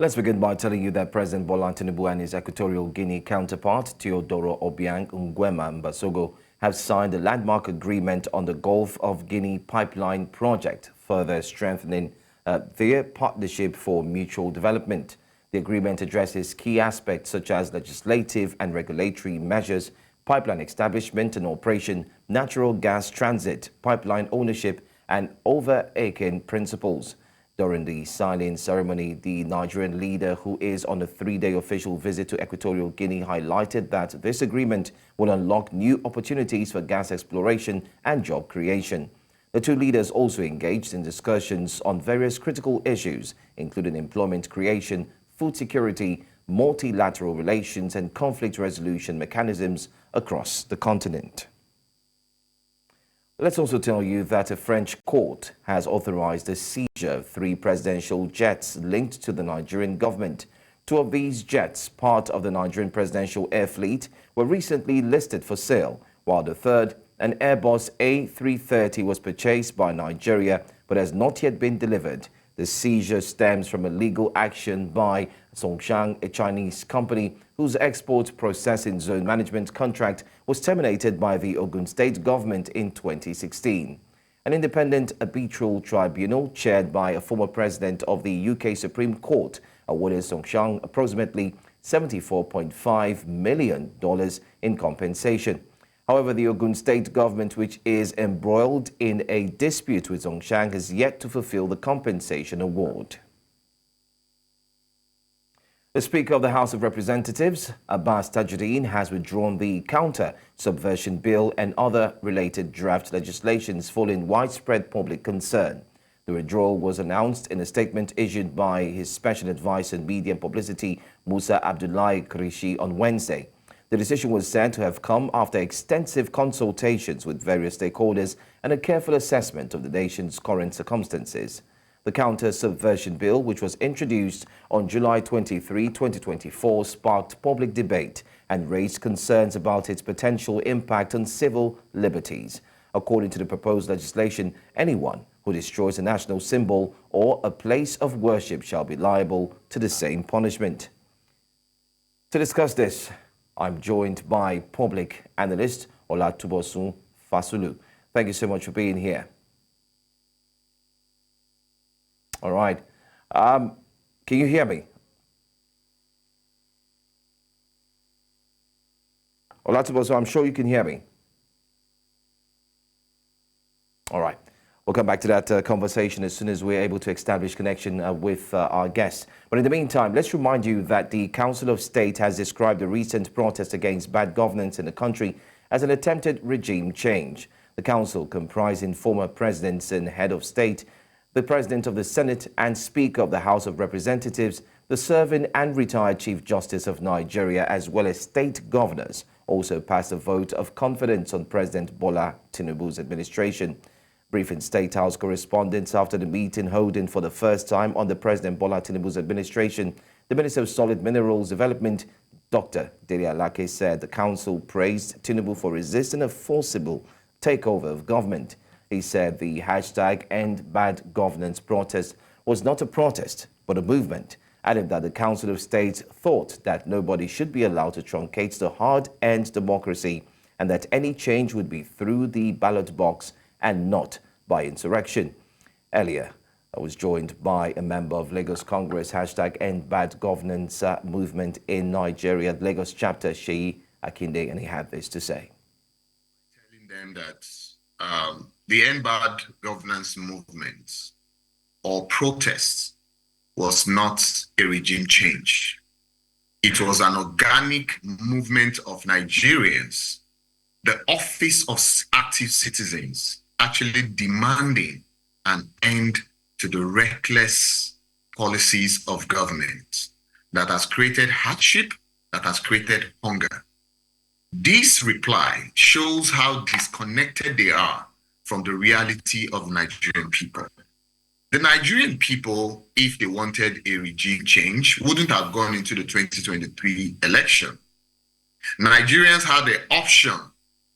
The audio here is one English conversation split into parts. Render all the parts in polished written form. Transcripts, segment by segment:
Let's begin by telling you that President Bola Tinubu and his Equatorial Guinea counterpart, Teodoro, Obiang, Nguema, and Mbasogo, have signed a landmark agreement on the Gulf of Guinea pipeline project, further strengthening their partnership for mutual development. The agreement addresses key aspects such as legislative and regulatory measures, pipeline establishment and operation, natural gas transit, pipeline ownership, and overarching principles. During the signing ceremony, the Nigerian leader, who is on a 3-day official visit to Equatorial Guinea, highlighted that this agreement will unlock new opportunities for gas exploration and job creation. The two leaders also engaged in discussions on various critical issues, including employment creation, food security, multilateral relations, and conflict resolution mechanisms across the continent. Let's also tell you that a French court has authorized the seizure of 3 presidential jets linked to the Nigerian government. 2 of these jets, part of the Nigerian presidential air fleet, were recently listed for sale, while the third, an Airbus A330, was purchased by Nigeria but has not yet been delivered. The seizure stems from a legal action by Zhongshan, a Chinese company whose export processing zone management contract was terminated by the Ogun State government in 2016. An independent arbitral tribunal chaired by a former president of the UK Supreme Court awarded Zhongshan approximately $74.5 million in compensation. However, the Ogun State government, which is embroiled in a dispute with Zhongshan, has yet to fulfill the compensation award. The Speaker of the House of Representatives, Abbas Tajuddin, has withdrawn the Counter Subversion Bill and other related draft legislations following widespread public concern. The withdrawal was announced in a statement issued by his Special Advisor on Media and Publicity, Musa Abdullahi Krishi, on Wednesday. The decision was said to have come after extensive consultations with various stakeholders and a careful assessment of the nation's current circumstances. The Counter Subversion Bill, which was introduced on July 23, 2024, sparked public debate and raised concerns about its potential impact on civil liberties. According to the proposed legislation, anyone who destroys a national symbol or a place of worship shall be liable to the same punishment. To discuss this, I'm joined by public analyst Olatubosun Fasulu. Thank you so much for being here. All right. Can you hear me? Olatubosun, I'm sure you can hear me. All right. We'll come back to that conversation as soon as we're able to establish connection with our guests. But in the meantime, let's remind you that the Council of State has described the recent protest against bad governance in the country as an attempted regime change. The council, comprising former presidents and head of state, the President of the Senate and Speaker of the House of Representatives, the serving and retired Chief Justice of Nigeria, as well as state governors, also passed a vote of confidence on President Bola Tinubu's administration. Briefing State House correspondents after the meeting holding for the first time under President Bola Tinubu's administration, the Minister of Solid Minerals Development, Dr. Dele Alake, said the council praised Tinubu for resisting a forcible takeover of government. He said the #EndBadGovernance protest was not a protest, but a movement, adding that the Council of State thought that nobody should be allowed to truncate the hard-earned democracy and that any change would be through the ballot box and not by insurrection. Earlier, I was joined by a member of Lagos Congress #EndBadGovernance movement in Nigeria, Lagos chapter, Sheikh Hasina, and he had this to say. Telling them that the End Bad Governance movement or protest was not a regime change. It was an organic movement of Nigerians, the Office of Active Citizens, actually demanding an end to the reckless policies of government that has created hardship, that has created hunger. This reply shows how disconnected they are from the reality of Nigerian people. The Nigerian people, if they wanted a regime change, wouldn't have gone into the 2023 election. Nigerians had the option.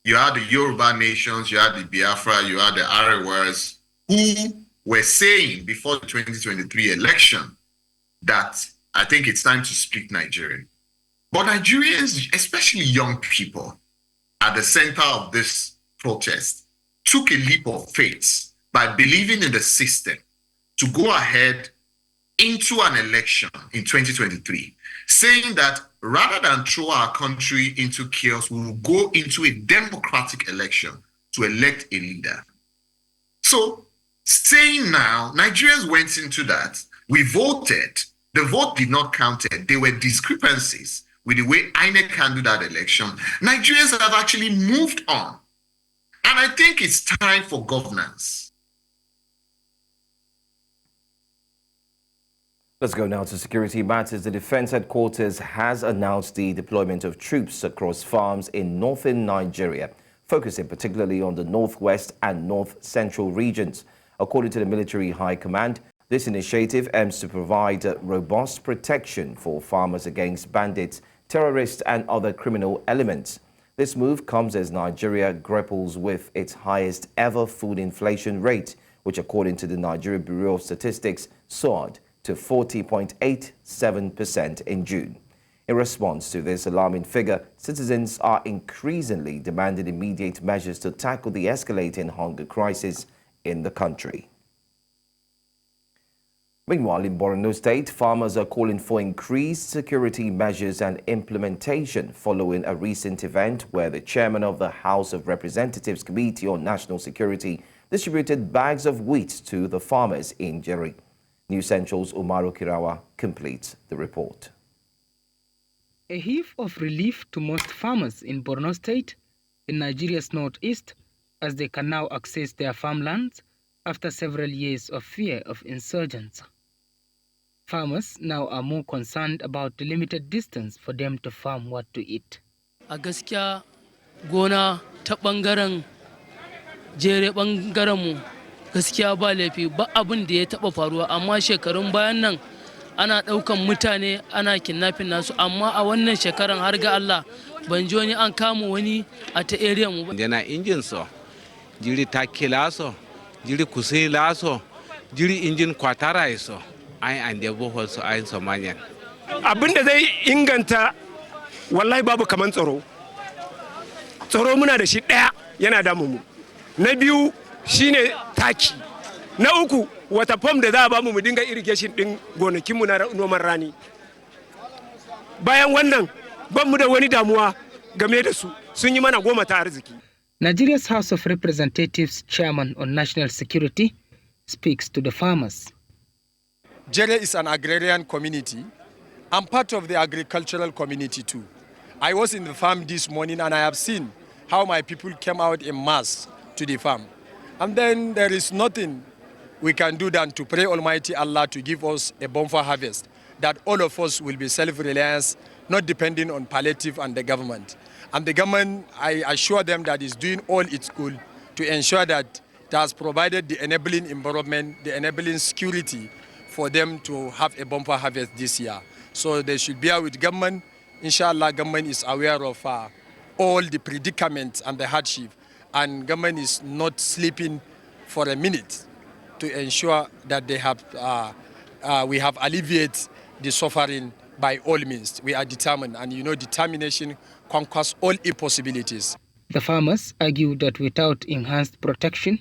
You had the Yoruba nations, you had the Biafra, you had the Arewas, who were saying before the 2023 election that I think it's time to speak Nigerian. But Nigerians, especially young people, at the center of this protest, took a leap of faith by believing in the system to go ahead into an election in 2023, saying that rather than throw our country into chaos, we will go into a democratic election to elect a leader. So, saying now, Nigerians went into that, we voted, the vote did not count, there were discrepancies with the way INEC handled that election. Nigerians have actually moved on. And I think it's time for governance. Let's go now to security matters. The Defense Headquarters has announced the deployment of troops across farms in northern Nigeria, focusing particularly on the northwest and north-central regions. According to the Military High Command, this initiative aims to provide robust protection for farmers against bandits, terrorists and other criminal elements. This move comes as Nigeria grapples with its highest ever food inflation rate, which according to the Nigeria Bureau of Statistics soared to 40.87% in June. In response to this alarming figure, citizens are increasingly demanding immediate measures to tackle the escalating hunger crisis in the country. Meanwhile, in Borno State, farmers are calling for increased security measures and implementation following a recent event where the chairman of the House of Representatives Committee on National Security distributed bags of wheat to the farmers in Jeri. News Central's Umaru Kirawa completes the report. A heave of relief to most farmers in Borno State, in Nigeria's northeast, as they can now access their farmlands after several years of fear of insurgents. Farmers now are more concerned about the limited distance for them to farm what to eat. A gaskiya gona ta ɓangaren jere ɓangaren mu gaskiya ba laifi ba abin da ya taɓa faruwa amma shekarun bayan nan ana ɗaukan mutane ana kidnapping nasu amma a wannan shekaran har ga Allah ban ji wani an kama wani a ta area mu ba. Yana injin so, jiri takila so, jiri kusila so, jiri injin kwatara so. Ai an da bohol su ayin Somalian. Abin da zai inganta wallahi babu kaman tsaro. Tsaro muna da shi ɗaya yana damu mu. Na biyu shine taki. Na uku wata fom da za a bamu mu dinga irrigation din gonakinmu na noman rani. Bayan wannan ban mu da wani damuwa game da su sun yi mana goma ta arziki. Nigeria's House of Representatives Chairman on National Security speaks to the farmers. Jere is an agrarian community. I'm part of the agricultural community too. I was in the farm this morning and I have seen how my people came out in mass to the farm. And then there is nothing we can do than to pray Almighty Allah to give us a bumper harvest, that all of us will be self-reliant, not depending on palliative and the government. And the government, I assure them that is doing all it's good to ensure that it has provided the enabling environment, the enabling security for them to have a bumper harvest this year. So they should bear with government. Inshallah, government is aware of all the predicaments and the hardship, and government is not sleeping for a minute to ensure that they have, we have alleviated the suffering by all means. We are determined, and you know determination conquers all impossibilities. The farmers argue that without enhanced protection,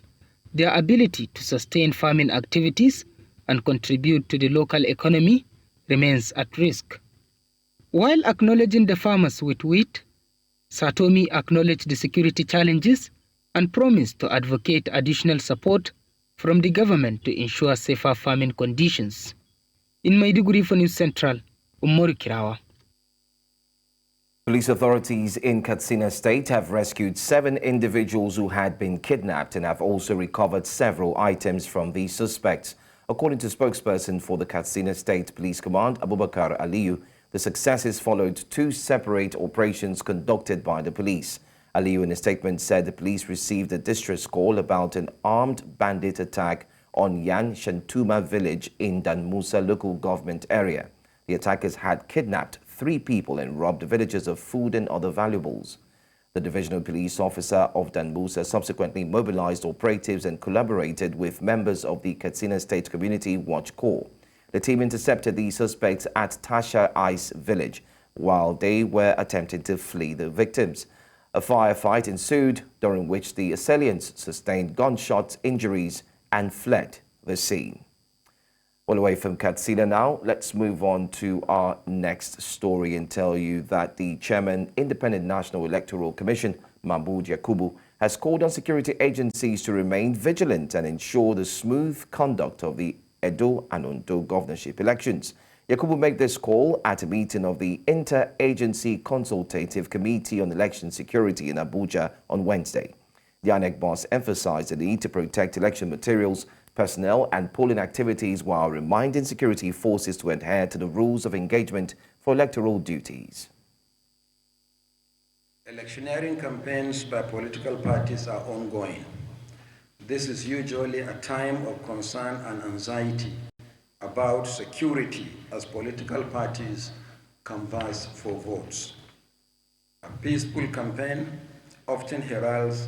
their ability to sustain farming activities and contribute to the local economy remains at risk. While acknowledging the farmers with wheat, Satomi acknowledged the security challenges and promised to advocate additional support from the government to ensure safer farming conditions. In Maiduguri for News Central, Umaru Kirawa. Police authorities in Katsina State have rescued 7 individuals who had been kidnapped and have also recovered several items from the suspects. According to spokesperson for the Katsina State Police Command, Abubakar Aliyu, the successes followed 2 separate operations conducted by the police. Aliyu in a statement said the police received a distress call about an armed bandit attack on Yan Shantuma village in Danmusa local government area. The attackers had kidnapped 3 people and robbed villagers of food and other valuables. The divisional police officer of Danmusa subsequently mobilized operatives and collaborated with members of the Katsina State Community Watch Corps. The team intercepted the suspects at Tasha Ice village while they were attempting to flee the victims. A firefight ensued, during which the assailants sustained gunshot injuries and fled the scene. Well, away from Katsina now, let's move on to our next story and tell you that the chairman, Independent National Electoral Commission, Mahmoud Yakubu, has called on security agencies to remain vigilant and ensure the smooth conduct of the Edo and Ondo governorship elections. Yakubu made this call at a meeting of the Interagency Consultative Committee on Election Security in Abuja on Wednesday. The INEC boss emphasized the need to protect election materials, personnel and polling activities while reminding security forces to adhere to the rules of engagement for electoral duties. Electioneering campaigns by political parties are ongoing. This is usually a time of concern and anxiety about security as political parties canvass for votes. A peaceful campaign often heralds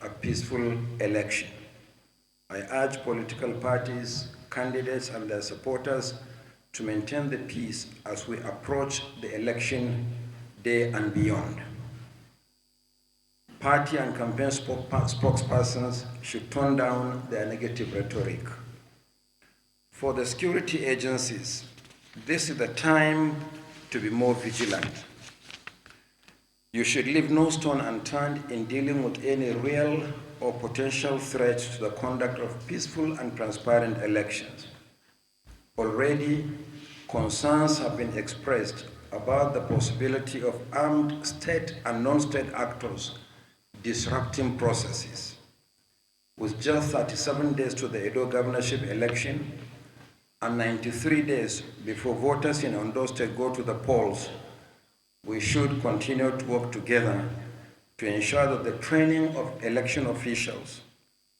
a peaceful election. I urge political parties, candidates, and their supporters to maintain the peace as we approach the election day and beyond. Party and campaign spokespersons should tone down their negative rhetoric. For the security agencies, this is the time to be more vigilant. You should leave no stone unturned in dealing with any real or potential threats to the conduct of peaceful and transparent elections. Already, concerns have been expressed about the possibility of armed state and non-state actors disrupting processes. With just 37 days to the Edo governorship election and 93 days before voters in Ondo State go to the polls, we should continue to work together to ensure that the training of election officials,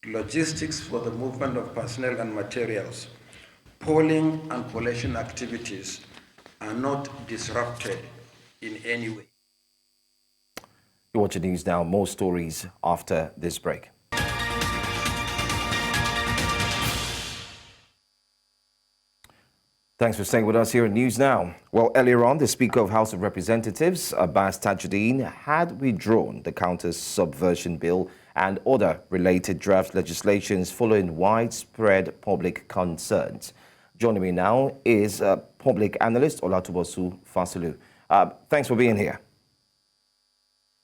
logistics for the movement of personnel and materials, polling and collation activities are not disrupted in any way. You watch the news now. More stories after this break. Thanks for staying with us here in News Now. Well, earlier on, the Speaker of House of Representatives, Abbas Tajuddin, had withdrawn the Counter Subversion Bill and other related draft legislations following widespread public concerns. Joining me now is public analyst Olatubosu Fasulu. Thanks for being here.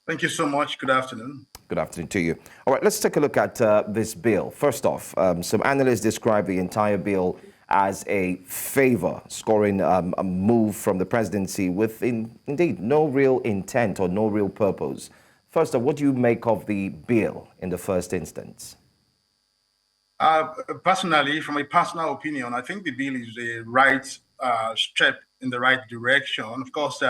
Thank you so much. Good afternoon. Good afternoon to you. All right, let's take a look at this bill. First off, some analysts describe the entire bill as a favor, scoring a move from the presidency with indeed no real intent or no real purpose. First off, what do you make of the bill in the first instance? Personally, from a personal opinion, I think the bill is a right step in the right direction. Of course,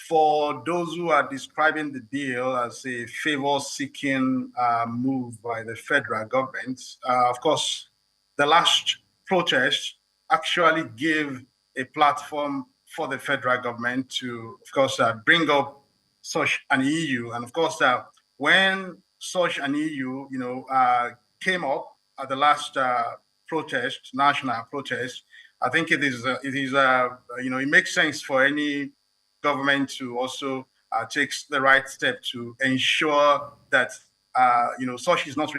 for those who are describing the bill as a favor-seeking move by the federal government, of course, the last protest actually gave a platform for the federal government to, of course, bring up such an EU. And of course, when such an EU, came up at the last protest, national protest, I think it makes sense for any government to also take the right step to ensure that, such is not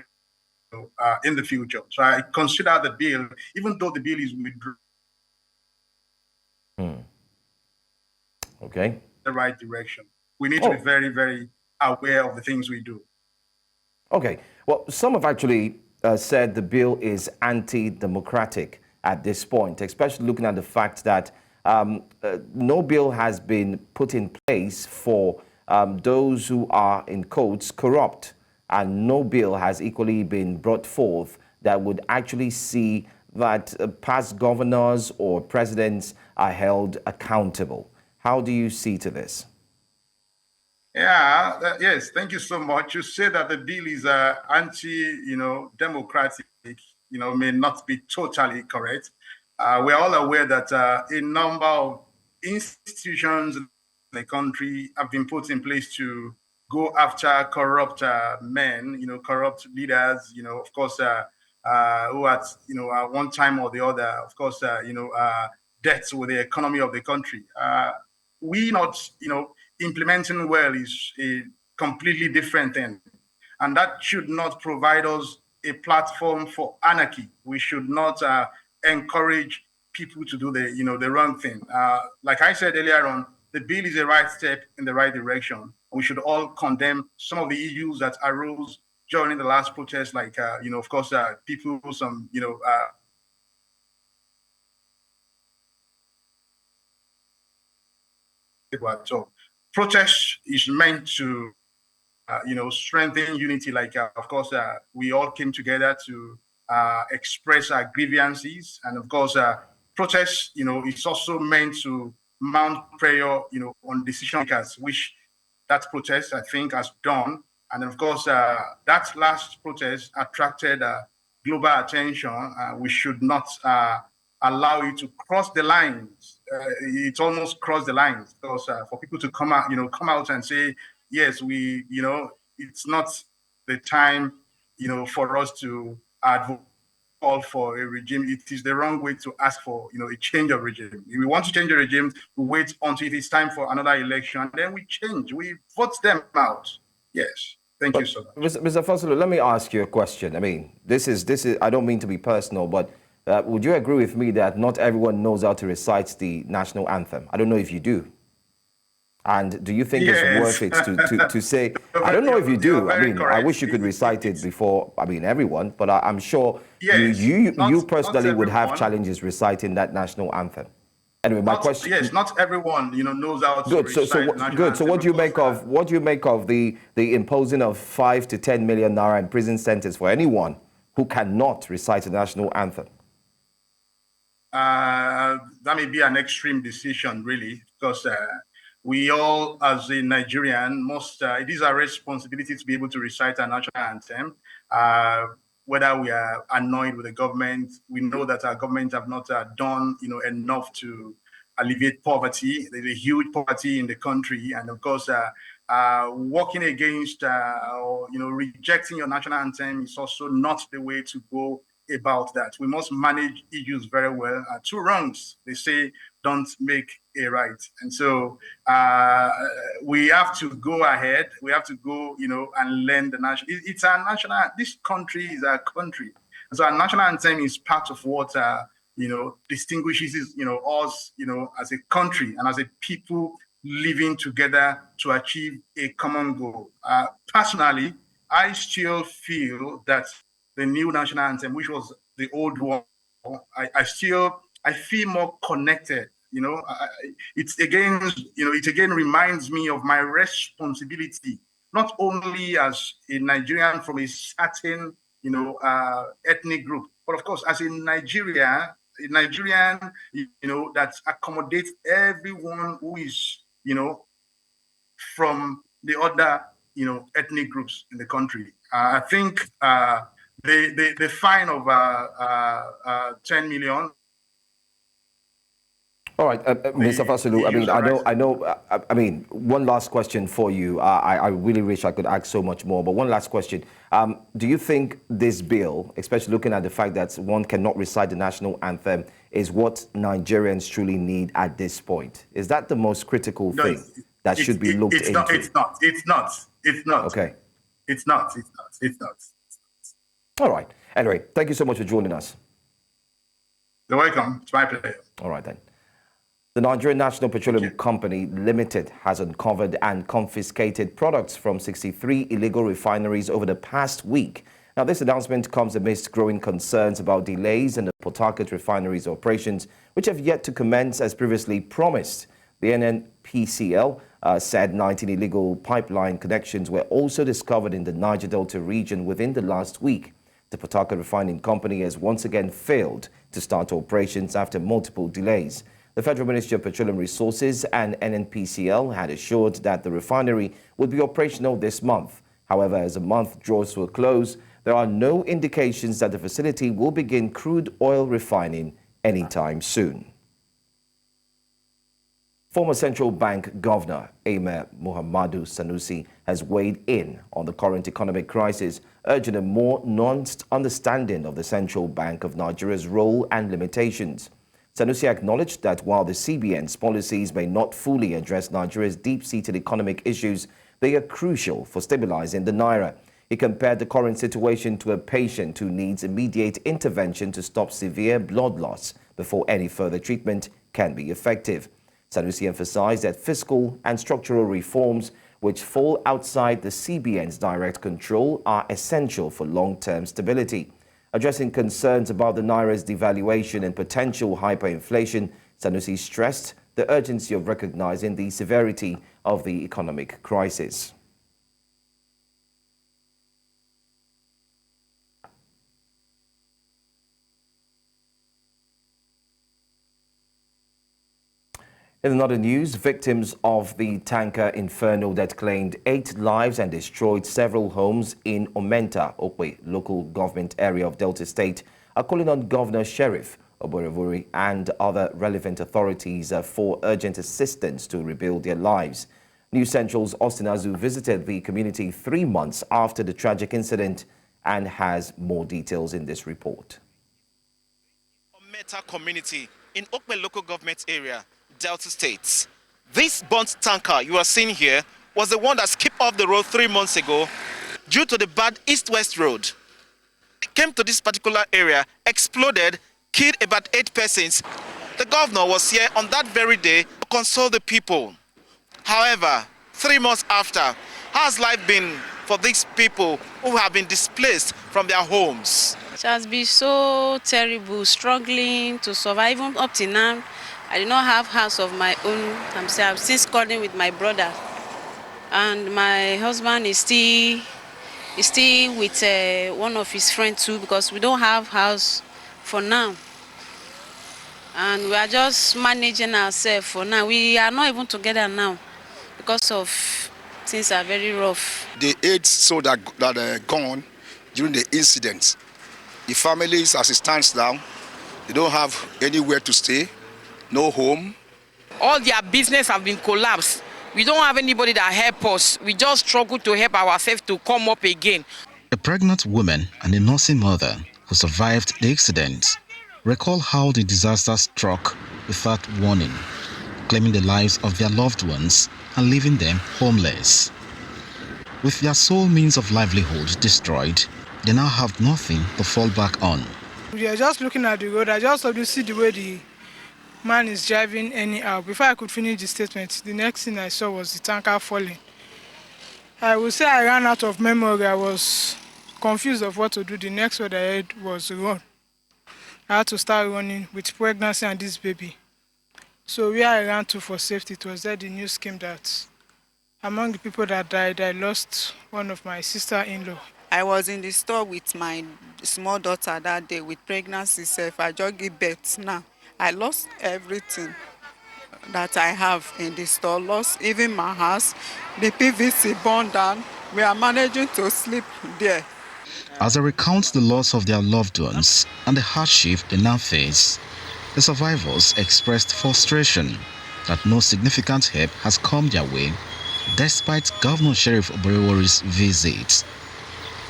in the future. So I consider the bill, even though the bill is withdrawn, Okay. the right direction. We need to be very, very aware of the things we do. Okay. Well, some have actually said the bill is anti-democratic at this point, especially looking at the fact that no bill has been put in place for those who are, in quotes, corrupt. And no bill has equally been brought forth that would actually see that past governors or presidents are held accountable. How do you see to this? Yeah, yes, thank you so much. You say that the bill is anti-democratic, may not be totally correct. We're all aware that a number of institutions in the country have been put in place to go after corrupt men, corrupt leaders, of course, who at one time or the other, of course, debts with the economy of the country. We not implementing well is a completely different thing, and that should not provide us a platform for anarchy. We should not encourage people to do the wrong thing. Like I said earlier on, the bill is a right step in the right direction. We should all condemn some of the issues that arose during the last protest, like of course, people, some so protest is meant to strengthen unity. Like of course, we all came together to express our grievances, and of course, protest is also meant to mount prayer on decision makers, which that protest I think has done. And of course, that last protest attracted global attention. We should not allow it to cross the lines. It almost crossed the lines, because for people to come out and say, yes, we, it's not the time, for us to advocate for a regime. It is the wrong way to ask for, a change of regime. If we want to change a regime, we wait until it is time for another election, and then we change. We vote them out. Yes. Thank you so much. Mr. Fosolo, let me ask you a question. I mean, this is, I don't mean to be personal, but would you agree with me that not everyone knows how to recite the national anthem? I don't know if you do. And do you think it's worth it to say, I don't know if you do. I mean, correct. I wish you could recite it before, everyone, but I'm sure you personally would have challenges reciting that national anthem. Anyway, my question. Yes, not everyone, knows how to recite. Good. So what do you make of the imposing of 5 to 10 million naira in prison sentence for anyone who cannot recite the national anthem? That may be an extreme decision, really, because we all, as a Nigerian, it is our responsibility to be able to recite our national anthem. Whether we are annoyed with the government, we know that our government have not done enough to alleviate poverty. There's a huge poverty in the country, and of course, working against or rejecting your national anthem is also not the way to go about that. We must manage issues very well. Two wrongs, they say, don't make a right. And so we have to go ahead. We have to go, and learn the national. It's our national. This country is our country. And so our national anthem is part of what distinguishes us, as a country and as a people living together to achieve a common goal. Personally, I still feel that the new national anthem, which was the old one, I feel more connected. It's again, it again reminds me of my responsibility, not only as a Nigerian from a certain, ethnic group, but of course, as a Nigerian, that accommodates everyone who is, from the other, ethnic groups in the country. I think the fine of 10 million. All right, Mr. Fosolo, I mean, one last question for you. I really wish I could ask so much more, but one last question. Do you think this bill, especially looking at the fact that one cannot recite the national anthem, is what Nigerians truly need at this point? Is that the most critical thing that should be looked into? It's not. Okay. It's not. All right. Anyway, thank you so much for joining us. You're welcome. It's my pleasure. All right, then. The Nigerian National Petroleum Company Limited has uncovered and confiscated products from 63 illegal refineries over the past week. Now, this announcement comes amidst growing concerns about delays in the Port Harcourt refinery's operations, which have yet to commence as previously promised. The NNPCL said 19 illegal pipeline connections were also discovered in the Niger Delta region within the last week. The Port Harcourt Refining Company has once again failed to start operations after multiple delays. The Federal Ministry of Petroleum Resources and NNPCL had assured that the refinery would be operational this month. However, as the month draws to a close, there are no indications that the facility will begin crude oil refining anytime soon. Former central bank governor Emir Muhammadu Sanusi has weighed in on the current economic crisis, urging a more nuanced understanding of the Central Bank of Nigeria's role and limitations. Sanusi acknowledged that while the CBN's policies may not fully address Nigeria's deep-seated economic issues, they are crucial for stabilizing the naira. He compared the current situation to a patient who needs immediate intervention to stop severe blood loss before any further treatment can be effective. Sanusi emphasized that fiscal and structural reforms which fall outside the CBN's direct control are essential for long-term stability. Addressing concerns about the naira's devaluation and potential hyperinflation, Sanusi stressed the urgency of recognizing the severity of the economic crisis. In other news, victims of the tanker inferno that claimed 8 lives and destroyed several homes in Omenta, Okwe, local government area of Delta State, are calling on Governor Sheriff Oborevuri and other relevant authorities for urgent assistance to rebuild their lives. News Central's Austin Azu visited the community 3 months after the tragic incident and has more details in this report. Omenta community in Okwe local government area, Delta States. This burnt tanker you are seeing here was the one that skipped off the road 3 months ago due to the bad east-west road. It came to this particular area, exploded, killed about 8 persons. The governor was here on that very day to console the people. However, 3 months after, how has life been for these people who have been displaced from their homes? It has been so terrible, struggling to survive. Even up till now, I do not have house of my own. I'm still squadding with my brother, and my husband is still with one of his friends too, because we don't have house for now, and we are just managing ourselves for now. We are not even together now because of things are very rough. The 8 soldiers that are gone during the incident, the families, as it stands now, they don't have anywhere to stay. No home. All their business have been collapsed. We don't have anybody that help us. We just struggle to help ourselves to come up again. A pregnant woman and a nursing mother who survived the accident recall how the disaster struck without warning, claiming the lives of their loved ones and leaving them homeless. With their sole means of livelihood destroyed, they now have nothing to fall back on. We are just looking at the road. I just have to see the way the man is driving anyhow. Before I could finish the statement, the next thing I saw was the tanker falling. I would say I ran out of memory. I was confused of what to do. The next word I heard was run. I had to start running with pregnancy and this baby. So where I ran to for safety, it was there the news came that among the people that died, I lost one of my sister-in-law. I was in the store with my small daughter that day with pregnancy self. I just gave birth now. I lost everything that I have in the store, lost even my house. The PVC burned down. We are managing to sleep there. As they recount the loss of their loved ones and the hardship they now face, the survivors expressed frustration that no significant help has come their way despite Governor Sheriff Oborevuri's visit.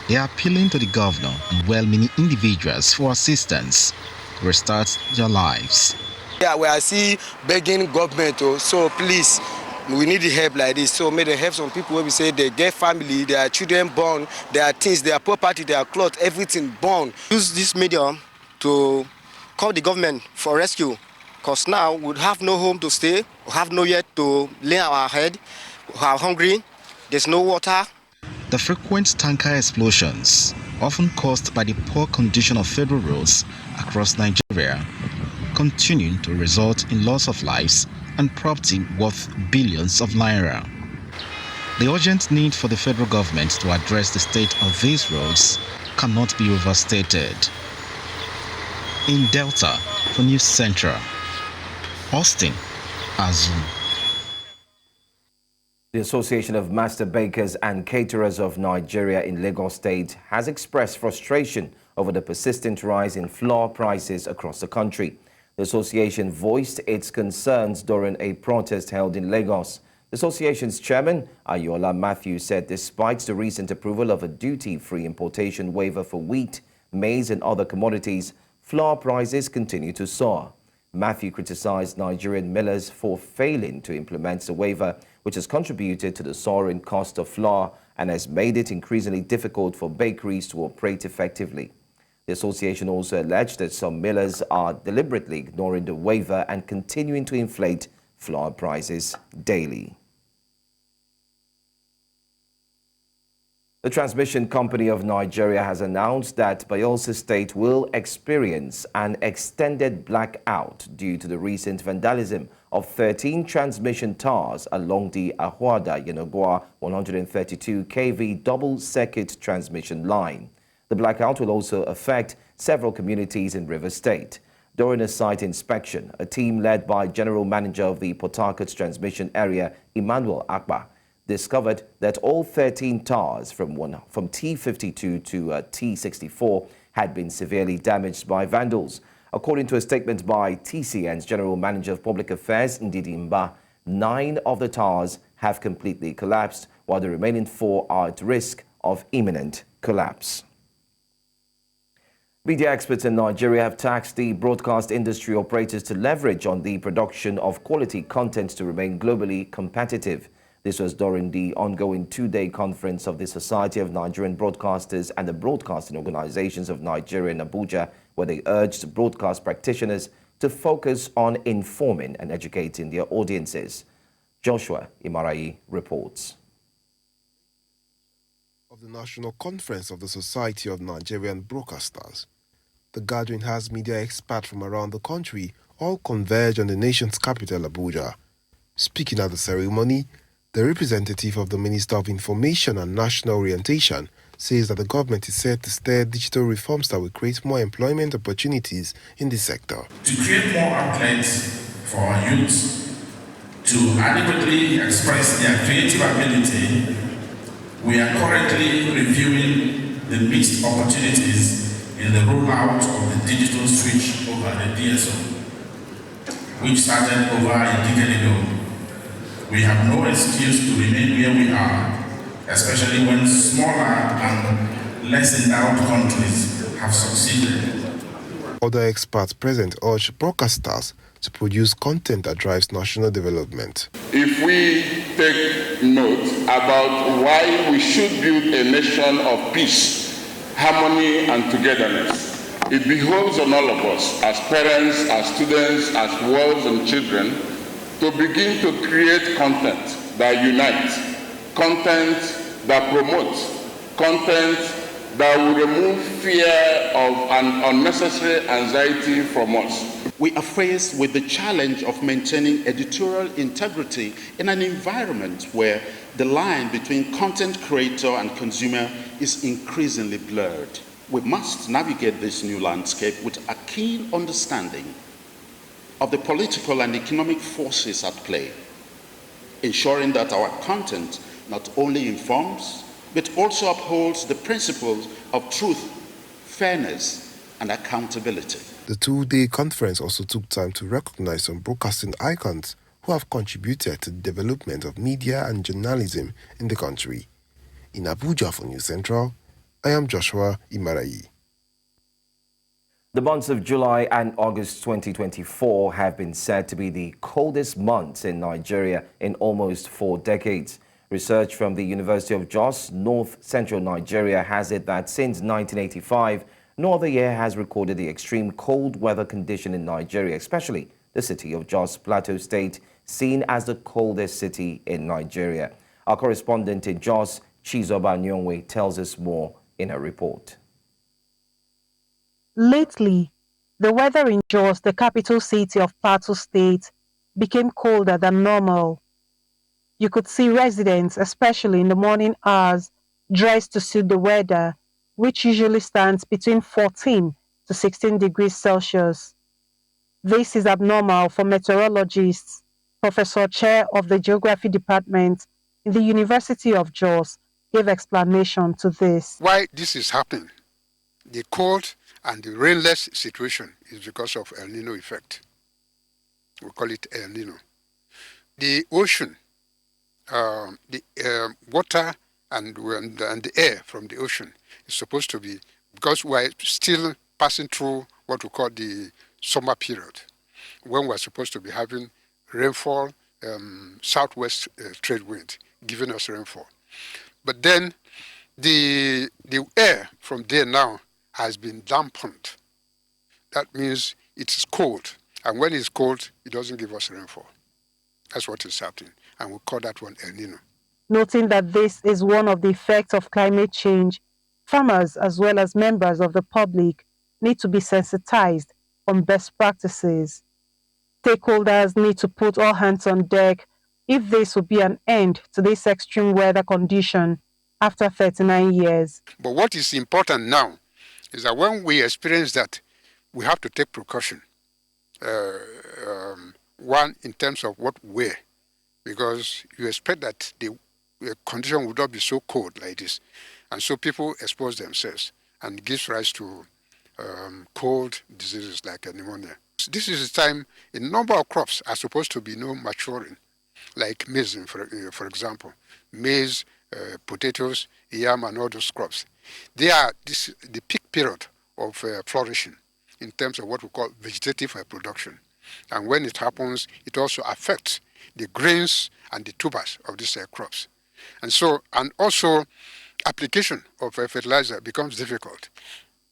They are appealing to the governor and well-meaning individuals for assistance to restart their lives. Yeah, we are still begging government, so please, we need the help like this. So may they help some people where we say they get family, their children born, their things, their property, their clothes, everything born. Use this medium to call the government for rescue, because now we have no home to stay, we have nowhere to lay our head, we are hungry, there's no water. The frequent tanker explosions, often caused by the poor condition of federal roads across Nigeria, continue to result in loss of lives and property worth billions of naira. The urgent need for the federal government to address the state of these roads cannot be overstated. In Delta, for News Central, Austin Azu. The Association of Master Bakers and Caterers of Nigeria in Lagos State has expressed frustration over the persistent rise in flour prices across the country. The association voiced its concerns during a protest held in Lagos. The association's chairman, Ayola Matthew, said despite the recent approval of a duty-free importation waiver for wheat, maize and other commodities, flour prices continue to soar. Matthew criticized Nigerian millers for failing to implement the waiver, which has contributed to the soaring cost of flour and has made it increasingly difficult for bakeries to operate effectively. The association also alleged that some millers are deliberately ignoring the waiver and continuing to inflate flour prices daily. The Transmission Company of Nigeria has announced that Bayelsa State will experience an extended blackout due to the recent vandalism of 13 transmission towers along the Ahuada-Yenagoa 132 kV double-circuit transmission line. The blackout will also affect several communities in Rivers State. During a site inspection, a team led by General Manager of the Port Harcourt Transmission Area, Emmanuel Akpa, discovered that all 13 towers from T52 to T64 had been severely damaged by vandals. According to a statement by TCN's General Manager of Public Affairs, Ndidi Mba, 9 of the towers have completely collapsed, while the remaining 4 are at risk of imminent collapse. Media experts in Nigeria have tasked the broadcast industry operators to leverage on the production of quality content to remain globally competitive. This was during the ongoing 2-day conference of the Society of Nigerian Broadcasters and the Broadcasting Organizations of Nigeria in Abuja, where they urged broadcast practitioners to focus on informing and educating their audiences. Joshua Imarayi reports. Of the National Conference of the Society of Nigerian Broadcasters. The gathering has media experts from around the country all converge on the nation's capital, Abuja. Speaking at the ceremony, the representative of the Minister of Information and National Orientation says that the government is set to steer digital reforms that will create more employment opportunities in this sector. To create more outlets for our youth to adequately express their creative ability, we are currently reviewing the missed opportunities in the rollout of the digital switch over the DSO, which started over a decade ago. We have no excuse to remain where we are, especially when smaller and less endowed countries have succeeded. Other experts present urge broadcasters to produce content that drives national development. If we take note about why we should build a nation of peace, harmony, and togetherness, it behoves on all of us, as parents, as students, as wards and children, to begin to create content that unites, content that promotes, content that will remove fear of an unnecessary anxiety from us. We are faced with the challenge of maintaining editorial integrity in an environment where the line between content creator and consumer is increasingly blurred. We must navigate this new landscape with a keen understanding of the political and economic forces at play, ensuring that our content not only informs, but also upholds the principles of truth, fairness, and accountability. The 2-day conference also took time to recognize some broadcasting icons who have contributed to the development of media and journalism in the country. In Abuja for News Central, I am Joshua Imarayi. The months of July and August 2024 have been said to be the coldest months in Nigeria in almost 4 decades. Research from the University of Jos, North Central Nigeria, has it that since 1985, no other year has recorded the extreme cold weather condition in Nigeria, especially the city of Jos Plateau State, seen as the coldest city in Nigeria. Our correspondent in Jos, Chizoba Nyongwe, tells us more in her report. Lately, the weather in Jos, the capital city of Plateau State, became colder than normal. You could see residents, especially in the morning hours, dressed to suit the weather, which usually stands between 14 to 16 degrees Celsius. This is abnormal for meteorologists. Professor Chair of the Geography Department in the University of Jos gave explanation to this. Why this is happening, the cold and the rainless situation, is because of El Nino effect. We call it El Nino. The ocean, the water and the air from the ocean is supposed to be, because we're still passing through what we call the summer period, when we're supposed to be having rainfall, southwest trade wind giving us rainfall. But then the air from there now has been dampened. That means it's cold. And when it's cold, it doesn't give us rainfall. That's what is happening. And we call that one El Nino. Noting that this is one of the effects of climate change, farmers as well as members of the public need to be sensitized on best practices. Stakeholders need to put all hands on deck if this will be an end to this extreme weather condition after 39 years. But what is important now is that when we experience that, we have to take precaution. One, in terms of what we wear, because you expect that the condition would not be so cold like this. And so people expose themselves, and it gives rise to cold diseases like pneumonia. This is the time a number of crops are supposed to be maturing, like maize, for example. Maize, potatoes, yam, and all those crops. They are the peak period of flourishing in terms of what we call vegetative production. And when it happens, it also affects the grains and the tubers of these crops. And also application of fertilizer becomes difficult.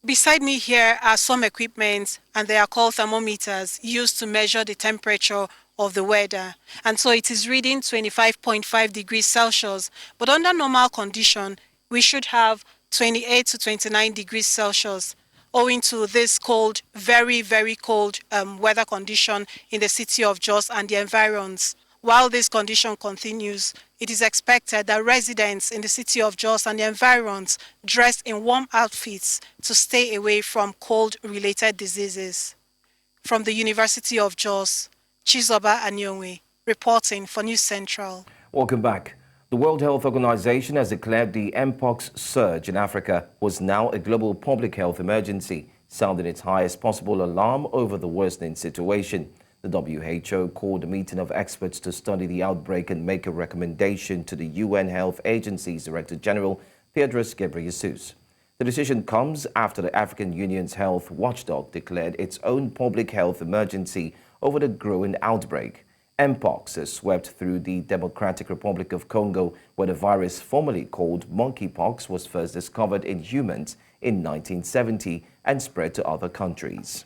Beside me here are some equipment, and they are called thermometers, used to measure the temperature of the weather. And so it is reading 25.5 degrees Celsius, but under normal condition, we should have 28 to 29 degrees Celsius, owing to this cold, very, very cold weather condition in the city of Jos and the environs. While this condition continues, it is expected that residents in the city of Jos and the environs dress in warm outfits to stay away from cold-related diseases. From the University of Jos, Chizoba Anyonwe, reporting for News Central. Welcome back. The World Health Organization has declared the Mpox surge in Africa was now a global public health emergency, sounding its highest possible alarm over the worsening situation. The WHO called a meeting of experts to study the outbreak and make a recommendation to the UN Health Agency's Director General, Tedros Ghebreyesus. The decision comes after the African Union's health watchdog declared its own public health emergency over the growing outbreak. Mpox has swept through the Democratic Republic of Congo, where the virus formerly called monkeypox was first discovered in humans in 1970 and spread to other countries.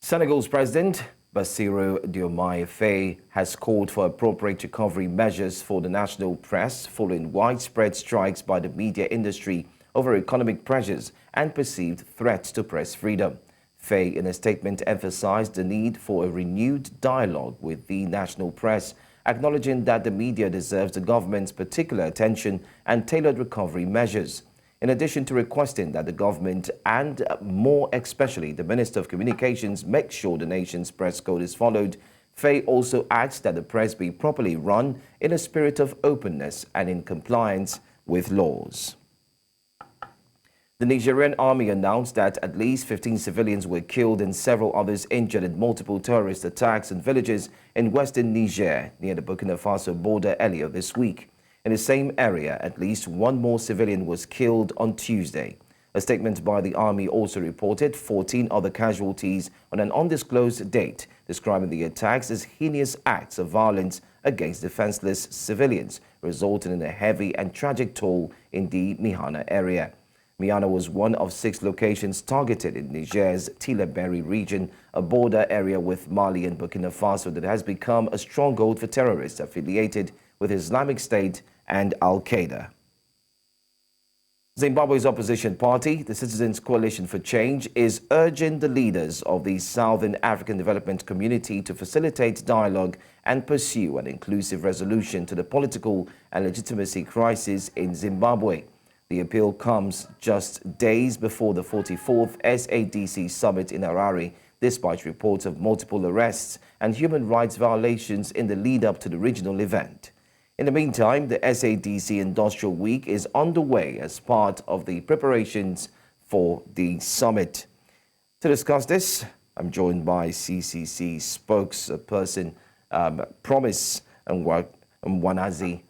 Senegal's President Bassirou Diomaye Faye has called for appropriate recovery measures for the national press following widespread strikes by the media industry over economic pressures and perceived threats to press freedom. Faye, in a statement, emphasized the need for a renewed dialogue with the national press, acknowledging that the media deserves the government's particular attention and tailored recovery measures. In addition to requesting that the government and more especially the Minister of Communications make sure the nation's press code is followed, Faye also asked that the press be properly run in a spirit of openness and in compliance with laws. The Nigerian army announced that at least 15 civilians were killed and several others injured in multiple terrorist attacks in villages in western Niger near the Burkina Faso border earlier this week. In the same area, at least one more civilian was killed on Tuesday. A statement by the army also reported 14 other casualties on an undisclosed date, describing the attacks as heinous acts of violence against defenseless civilians, resulting in a heavy and tragic toll in the Mihana area. Mihana was one of 6 locations targeted in Niger's Tilaberi region, a border area with Mali and Burkina Faso that has become a stronghold for terrorists affiliated with Islamic State and Al-Qaeda. Zimbabwe's opposition party, the Citizens Coalition for Change, is urging the leaders of the Southern African Development Community to facilitate dialogue and pursue an inclusive resolution to the political and legitimacy crisis in Zimbabwe. The appeal comes just days before the 44th SADC summit in Harare, despite reports of multiple arrests and human rights violations in the lead-up to the regional event. In the meantime, the SADC Industrial Week is underway as part of the preparations for the summit. To discuss this, I'm joined by CCC spokesperson Promise Mwanazi,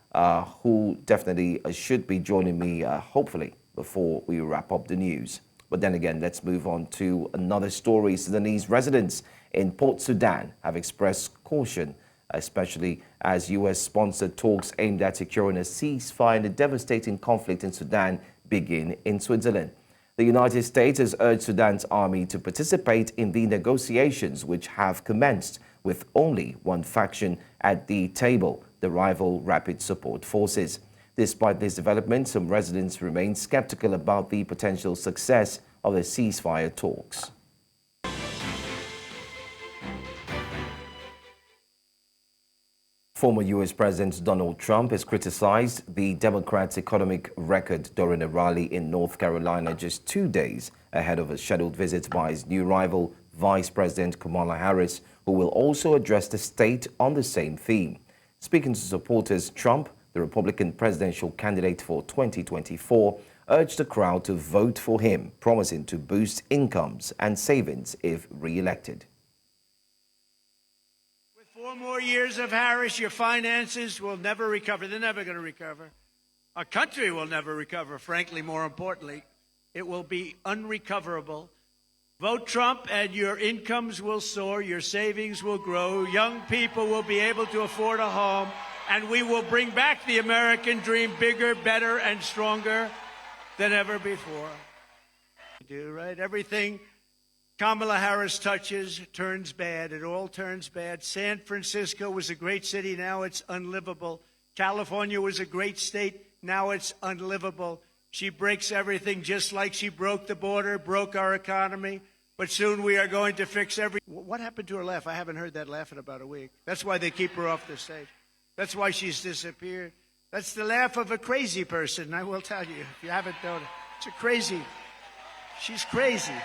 who definitely should be joining me, hopefully, before we wrap up the news. But then again, let's move on to another story. Sudanese residents in Port Sudan have expressed caution, especially as US-sponsored talks aimed at securing a ceasefire in the devastating conflict in Sudan begin in Switzerland. The United States has urged Sudan's army to participate in the negotiations, which have commenced with only one faction at the table, the rival Rapid Support Forces. Despite this development, some residents remain skeptical about the potential success of the ceasefire talks. Former U.S. President Donald Trump has criticized the Democrats' economic record during a rally in North Carolina just 2 days ahead of a scheduled visit by his new rival, Vice President Kamala Harris, who will also address the state on the same theme. Speaking to supporters, Trump, the Republican presidential candidate for 2024, urged the crowd to vote for him, promising to boost incomes and savings if re-elected. 4 more years of Harris, your finances will never recover. They're never going to recover. Our country will never recover, frankly, more importantly. It will be unrecoverable. Vote Trump and your incomes will soar, your savings will grow, young people will be able to afford a home, and we will bring back the American dream bigger, better, and stronger than ever before. Do, right? Everything Kamala Harris touches turns bad. It all turns bad. San Francisco was a great city. Now it's unlivable. California was a great state. Now it's unlivable. She breaks everything just like she broke the border, broke our economy. But soon we are going to fix every... What happened to her laugh? I haven't heard that laugh in about a week. That's why they keep her off the stage. That's why she's disappeared. That's the laugh of a crazy person, I will tell you, if you haven't known it. It's a crazy... She's crazy.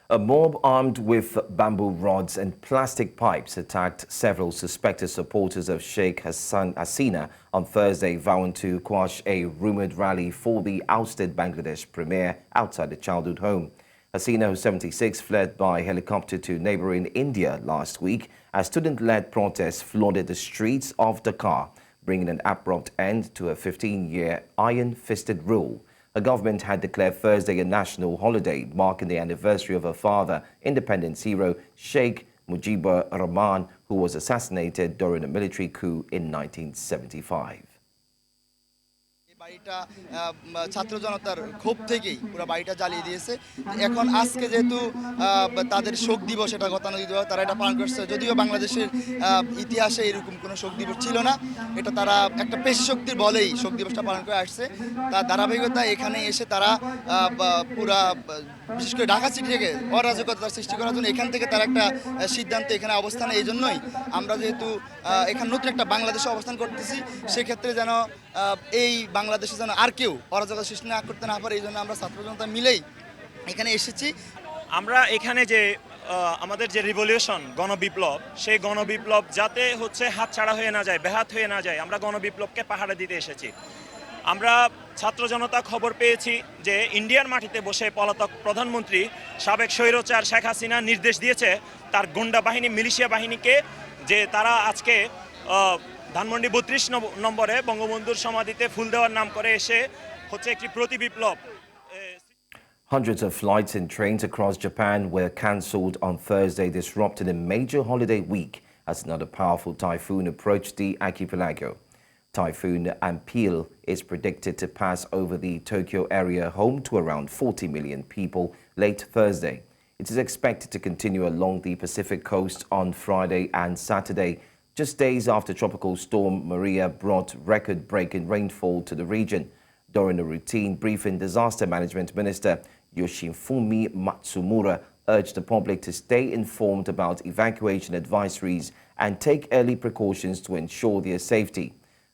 A mob armed with bamboo rods and plastic pipes attacked several suspected supporters of Sheikh Hasina on Thursday, vowing to quash a rumored rally for the ousted Bangladesh premier outside the childhood home. Hasina, who's 76, fled by helicopter to neighboring India last week as student-led protests flooded the streets of Dhaka, bringing an abrupt end to a 15-year iron-fisted rule. Her government had declared Thursday a national holiday, marking the anniversary of her father, independence hero Sheikh Mujibur Rahman, who was assassinated during a military coup in 1975. বাড়িটা ছাত্র জনতার ক্ষোভ থেকেই পুরো বাড়িটা জ্বালিয়ে দিয়েছে। এখন আজকে যেহেতু তাদের শোক দিবস, এটা গতানুগতিক দিবস, তারা এটা পালন করছে। যদিও বাংলাদেশের ইতিহাসে এরকম কোনো শোক দিবস ছিল না, এটা তারা একটা পেশি শক্তির বলেই শোক দিবসটা পালন করে আসছে। তার ধারাবাহিকতা এখানে এসে তারা পুরা বিশেষ করে ঢাকা সিটি থেকে অরাজকতা সৃষ্টি করার জন্য এখান থেকে তারা একটা সিদ্ধান্ত এখানে অবস্থান। এই জন্যই আমরা যেহেতু এখানে নতুন একটা বাংলাদেশে অবস্থান করতেছি, সেক্ষেত্রে যেন এই বাংলাদেশে যেন আর কেউ অরাজকতা সৃষ্টি না করতে না পারে, এই জন্য আমরা ছাত্র জনতা মিলেই এখানে এসেছি। আমরা এখানে যে আমাদের যে রিভলিউশন গণবিপ্লব, সেই গণবিপ্লব যাতে হচ্ছে হাতছাড়া হয়ে না যায়, ব্যাহত হয়ে না যায়, আমরা গণবিপ্লবকে পাহারা দিতে এসেছি। আমরা ছাত্র জনতা খবর পেয়েছি যে ইন্ডিয়ার মাটিতে বসে পলাতক প্রধানমন্ত্রী সাবেক স্বৈরাচার শেখ হাসিনা নির্দেশ দিয়েছে তার গুন্ডা বাহিনী, মিলিশিয়া বাহিনীকে, যে তারা আজকে ধানমন্ডি 32 নম্বরে বঙ্গবন্ধুর সমাধিতে ফুল দেওয়ার নাম করে এসে হচ্ছে একটি প্রতিবিপ্লব। Hundreds of flights and trains across Japan were cancelled on Thursday, disrupting a major holiday week as another powerful typhoon approached the archipelago. Typhoon Ampil is predicted to pass over the Tokyo area, home to around 40 million people, late Thursday. It is expected to continue along the Pacific coast on Friday and Saturday, just days after Tropical Storm Maria brought record-breaking rainfall to the region. During a routine briefing, Disaster Management Minister Yoshifumi Matsumura urged the public to stay informed about evacuation advisories and take early precautions to ensure their safety.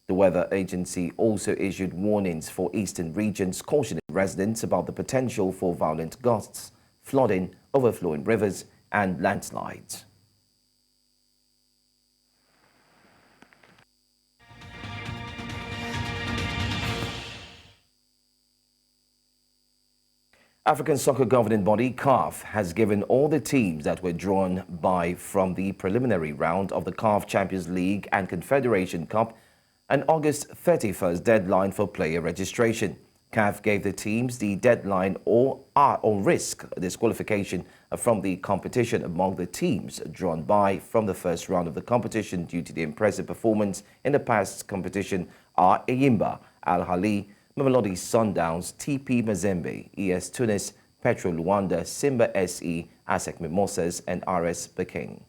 The weather agency also issued warnings for eastern regions, cautioning residents about the potential for violent gusts, flooding, overflowing rivers, and landslides. African Soccer Governing Body, CAF, has given all the teams that were drawn by from the preliminary round of the CAF Champions League and Confederation Cup an August 31st deadline for player registration. CAF gave the teams the deadline or risk disqualification from the competition among the teams drawn by from the first round of the competition due to the impressive performance in the past competition are Eyimba, Al Ahly, Mamelodi Sundowns, TP Mazembe, ES Tunis, Petro Luanda, Simba SE, ASEC Mimosas, and RS Peking.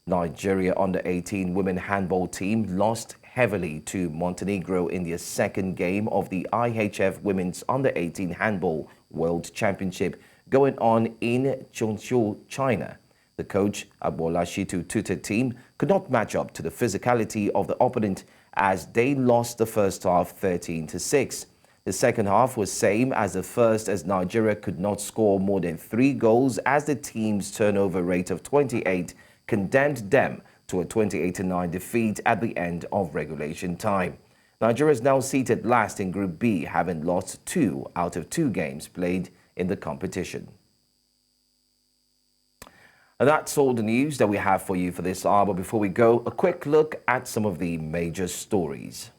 Nigeria under-18 women handball team lost heavily to Montenegro in their second game of the IHF Women's Under-18 Handball World Championship going on in Chongqing, China. The coach, Bola tutored team could not match up to the physicality of the opponent as they lost the first half 13-6. The second half was same as the first as Nigeria could not score more than 3 goals as the team's turnover rate of 28 condemned them to a 28-9 defeat at the end of regulation time. Nigeria is now seated last in Group B, having lost 2 out of 2 games played in the competition. And that's all the news that we have for you for this hour. But before we go, a quick look at some of the major stories.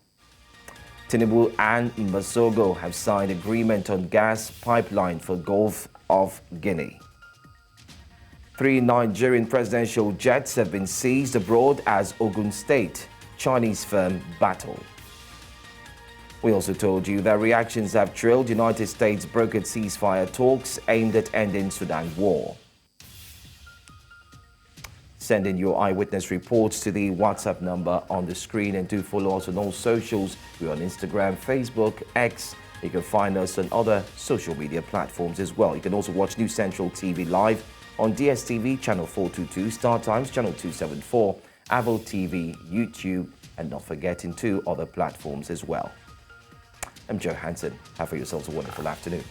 Tinubu and Mbasogo have signed agreement on gas pipeline for Gulf of Guinea. 3 Nigerian presidential jets have been seized abroad as Ogun State Chinese firm battle. We also told you that reactions have trailed United States brokered ceasefire talks aimed at ending Sudan war. Send in your eyewitness reports to the WhatsApp number on the screen, and do follow us on all socials. We're on Instagram, Facebook, X. You can find us on other social media platforms as well. You can also watch News Central TV live on DSTV channel 422, Star Times channel 274, Apple TV, YouTube, and not forgetting 2 other platforms as well. I'm Joe Hanson. Have for yourselves a wonderful afternoon.